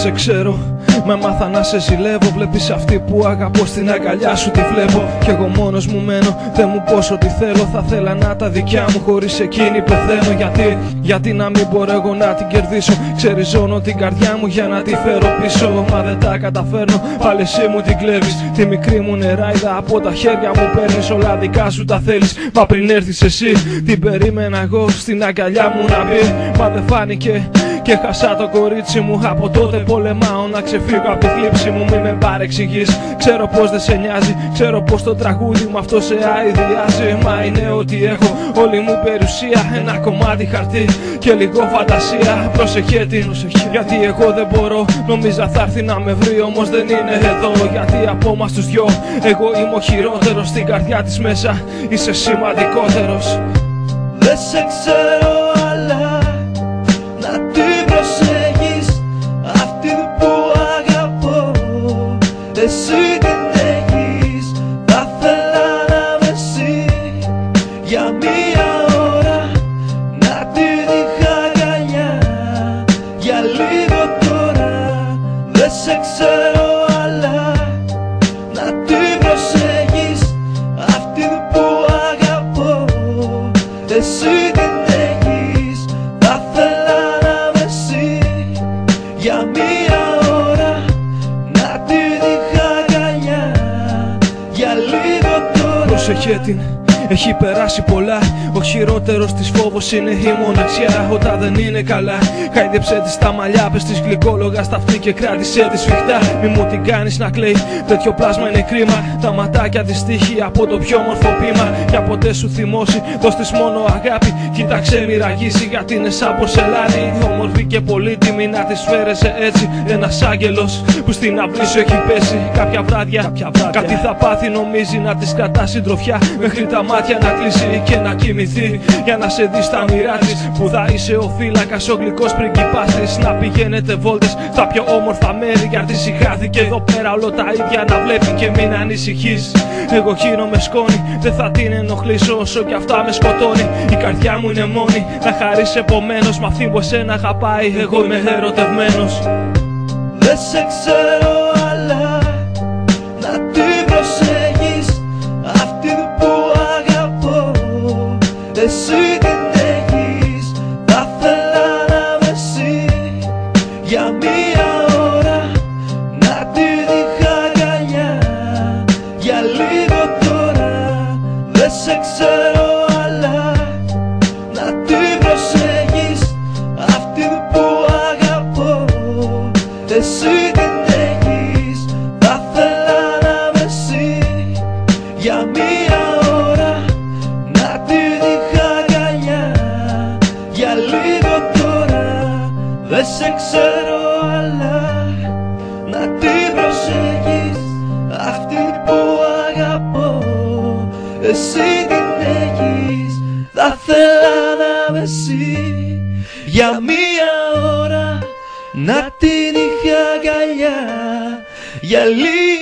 σε ξέρω, με μάθα να σε ζηλεύω. Βλέπεις αυτή που αγαπώ, στην αγκαλιά σου τη βλέπω. Κι εγώ μόνος μου μένω, δεν μου πω ό,τι θέλω. Θα θέλα να τα δικιά μου, χωρίς εκείνη πεθαίνω. Γιατί να μην μπορώ εγώ να την κερδίσω. Ξεριζώνω την καρδιά μου για να τη φέρω πίσω. Μα δεν τα καταφέρνω, πάλι εσύ μου την κλέβεις. Τη μικρή μου νεράιδα από τα χέρια μου παίρνεις. Όλα δικά σου τα θέλεις, μα πριν έρθεις εσύ την περίμενα εγώ στην αγκαλιά μου να μπει. Μα δεν φάνηκε και χάσα το κορίτσι μου. Από τότε πολεμάω να ξεφύγω από τη θλίψη μου. Μη με παρεξηγείς, ξέρω πως δεν σε νοιάζει. Ξέρω πως το τραγούδι μου αυτό σε αηδιάζει. Μα είναι ότι έχω όλη μου περιουσία. Ένα κομμάτι χαρτί και λίγο φαντασία. Προσεχέ την, γιατί εγώ δεν μπορώ. Νόμιζα θα έρθει να με βρει, όμως δεν είναι εδώ. Γιατί από μας τους δυο εγώ είμαι ο χειρότερος. Στην καρδιά της μέσα είσαι σημαντικότερος. Δεν σε ξέρω αλλά να την προσέχεις, αυτή που αγαπώ. Εσύ την έχεις, θα θέλα να είμαι εσύ. Για μία ώρα να την είχα αγκαλιά, για λίγο τώρα. Δεν σε ξέρω αλλά να την προσέχεις, αυτή που αγαπώ. Εσύ την έχεις, θα θέλα να είμαι εσύ. Για μία ώρα να την είχα αγκαλιά, για λίγο τώρα. Προσεχέ την, έχει περάσει πολλά. Ο χειρότερος της φόβος είναι η μοναξιά. Όταν δεν είναι καλά, χάιδεψε της τα μαλλιά. Πες της γλυκόλογα στα αυτή και κράτησέ τη σφιχτά. Μη μου την κάνεις να κλαίει, τέτοιο πλάσμα είναι κρίμα. Τα ματάκια της τύχει από το πιο όμορφο πείμα. Για ποτέ σου θυμώσει, δώσ' της μόνο αγάπη. Κοίταξε μη ραγίσει, γιατί είναι σαν πορσελάνη. Όμορφη και πολύτιμη να της φέρεσαι έτσι. Ένας άγγελος που στην αυλή σου έχει πέσει. Κάποια βράδια κάτι θα πάθει, νομίζει να της κρατά συντροφιά. Μέχρι τα μάτια να κλείσει και να κοιμηθεί, για να σε δει στα μοιρά της. Που θα είσαι ο φύλακας, ο γλυκός πριγκιπάς της. Να πηγαίνετε βόλτες στα πιο όμορφα μέρη, γιατί συχάθηκε εδώ πέρα όλο τα ίδια να βλέπει. Και μην ανησυχείς, εγώ χύνομαι σκόνη. Δεν θα την ενοχλήσω όσο κι αυτά με σκοτώνει. Η καρδιά μου είναι μόνη, να χαρείς επομένως. Μ' αυτή που εσένα αγαπάει, εγώ είμαι ερωτευμένος. Δεν σε ξέρω αλλά να την προσέχεις, αυτή που αγαπώ. Εσύ την έχεις, θα θέλα να είμαι εσύ. Για μία ώρα να την είχα αγκαλιά, για λίγο τώρα. Δεν σε ξέρω αλλά να την προσέχεις, αυτή που αγαπώ. Εσύ την έχεις, θα θέλα να είμαι εσύ. Για μία ώρα να την είχα αγκαλιά, για λίγο τώρα. Δεν σε ξέρω αλλά να την προσέχεις, αυτή που αγαπώ. Εσύ την έχεις, θα θέλα να είμαι εσύ. Για μία ώρα να την είχα αγκαλιά, για λίγο